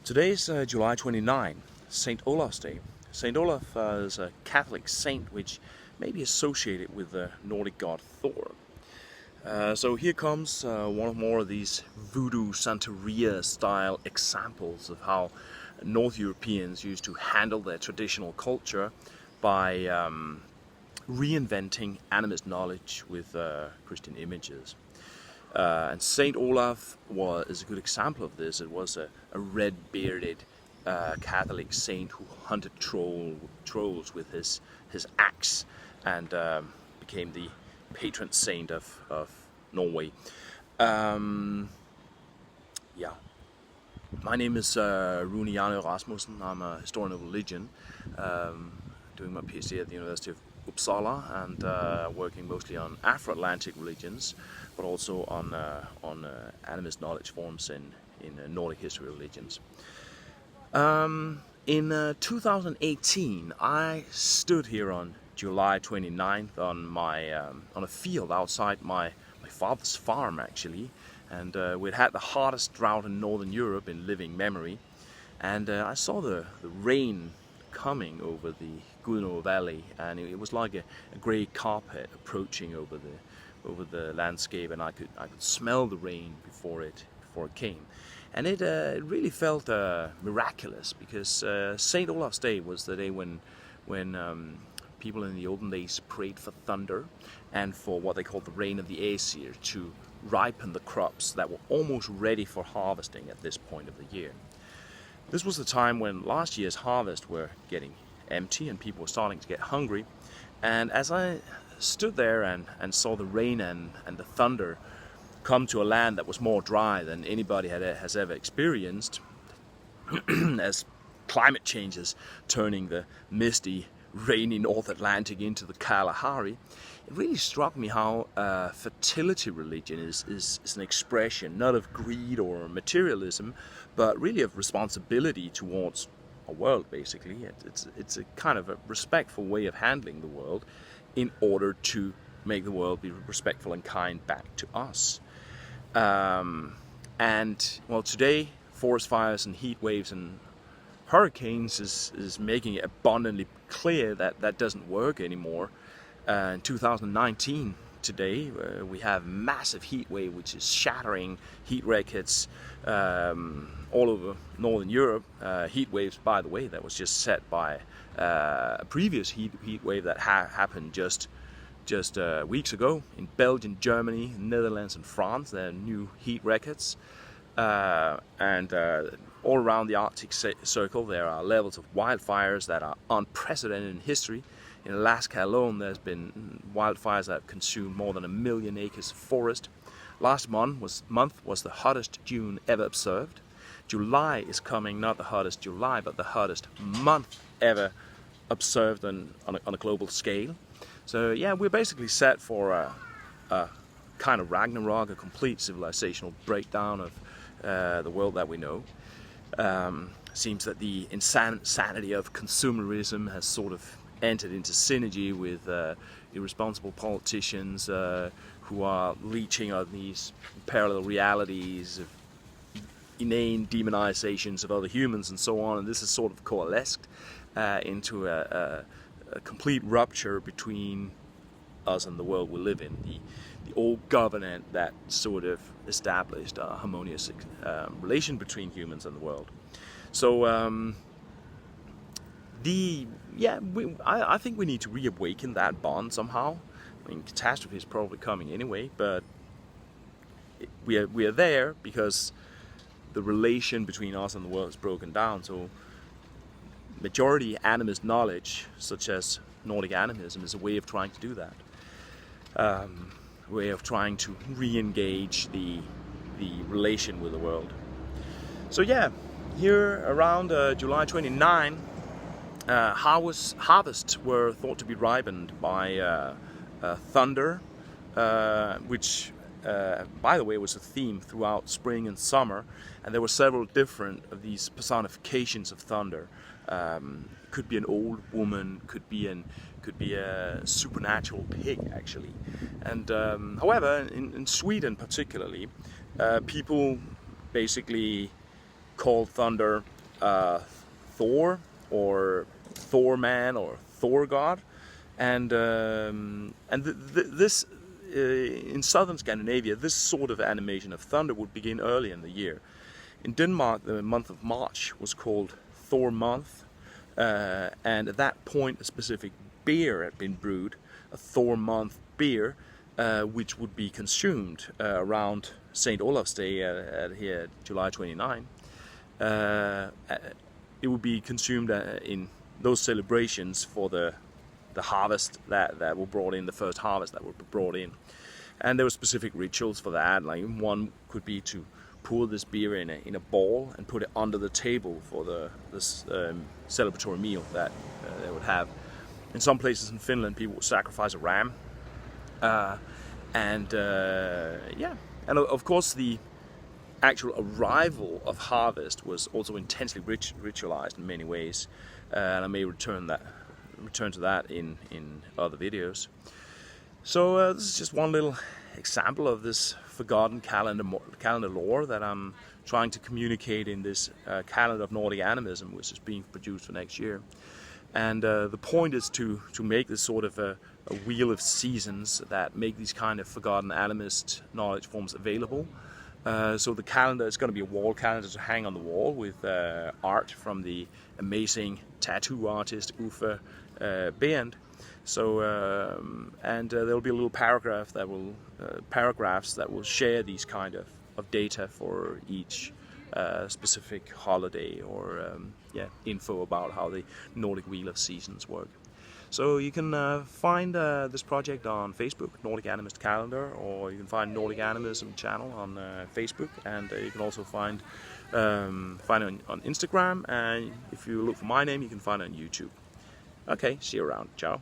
Today's July 29, St. Olaf's Day. St. Olaf is a Catholic saint which may be associated with the Nordic god Thor. So here comes one more of these voodoo Santeria style examples of how North Europeans used to handle their traditional culture by reinventing animist knowledge with Christian images. And Saint Olaf is a good example of this. It was a red-bearded Catholic saint who hunted trolls with his axe and became the patron saint of Norway. Yeah. My name is Rune Jarne Rasmussen. I'm a historian of religion, doing my PhD at the University of Uppsala and working mostly on Afro-Atlantic religions, but also on animist knowledge forms in Nordic history religions. In 2018, I stood here on July 29th on a field outside my father's farm, actually, and we'd had the hardest drought in Northern Europe in living memory, and I saw the rain coming over the Gudno Valley, and it was like a grey carpet approaching over the landscape, and I could smell the rain before it came, and it really felt miraculous, because Saint Olaf's Day was the day when people in the olden days prayed for thunder and for what they called the rain of the Aesir to ripen the crops that were almost ready for harvesting at this point of the year. This was the time when last year's harvest were getting empty and people were starting to get hungry, and as I stood there and saw the rain and the thunder come to a land that was more dry than anybody has ever experienced, as climate changes turning the misty, rainy North Atlantic into the Kalahari, it really struck me how fertility religion is an expression not of greed or materialism, but really of responsibility towards a world, basically. It's a kind of a respectful way of handling the world in order to make the world be respectful and kind back to us. And well, today forest fires and heat waves and hurricanes is making it abundantly clear that that doesn't work anymore. In 2019, today, we have massive heat wave which is shattering heat records all over Northern Europe. Heat waves, by the way, that was just set by a previous heat wave that happened just weeks ago in Belgium, Germany, Netherlands and France. There are new heat records, and all around the Arctic Circle there are levels of wildfires that are unprecedented in history. In Alaska alone, there's been wildfires that have consumed more than 1 million acres of forest. Last month was the hottest June ever observed. July is coming, not the hottest July, but the hottest month ever observed on a global scale. So yeah, we're basically set for a kind of Ragnarok, a complete civilizational breakdown of the world that we know. Seems that the insanity of consumerism has sort of entered into synergy with irresponsible politicians who are leeching on these parallel realities of inane demonizations of other humans and so on, and this is sort of coalesced into a complete rupture between us and the world we live in, the old government that sort of established a harmonious relation between humans and the world. So I think we need to reawaken that bond somehow. I mean, catastrophe is probably coming anyway, but we are there because the relation between us and the world is broken down. So majority animist knowledge, such as Nordic animism, is a way of trying to do that. Way of trying to re-engage the relation with the world. So yeah, here around July 29, harvests were thought to be ripened by thunder, which by the way was a theme throughout spring and summer, and there were several different of these personifications of thunder. Could be an old woman, could be a supernatural pig, actually. And however, in Sweden particularly, people basically called thunder Thor, or Thor man, or Thor god, and this in southern Scandinavia, this sort of animation of thunder would begin early in the year. In Denmark, the month of March was called Thor Month, and at that point a specific beer had been brewed, a Thor Month beer, which would be consumed around St. Olaf's Day here, July 29. It would be consumed in those celebrations for the harvest that were brought in, the first harvest that were brought in. And there were specific rituals for that. Like one could be to pour this beer in a ball and put it under the table for this celebratory meal that they would have. In some places in Finland, people would sacrifice a ram. And of course the actual arrival of harvest was also intensely ritualized in many ways, and I may return to that in other videos. So this is just one little example of this forgotten calendar lore that I'm trying to communicate in this calendar of Nordic animism, which is being produced for next year. And the point is to make this sort of a wheel of seasons that make these kind of forgotten animist knowledge forms available. So the calendar is going to be a wall calendar to hang on the wall with art from the amazing tattoo artist Uffe Behrendt. So there will be a little paragraphs that will share these kind of data for each specific holiday, or info about how the Nordic wheel of seasons work. So you can find this project on Facebook, Nordic Animist Calendar, or you can find Nordic Animism channel on Facebook, and you can also find it on Instagram, and if you look for my name, you can find it on YouTube. Okay, see you around. Ciao.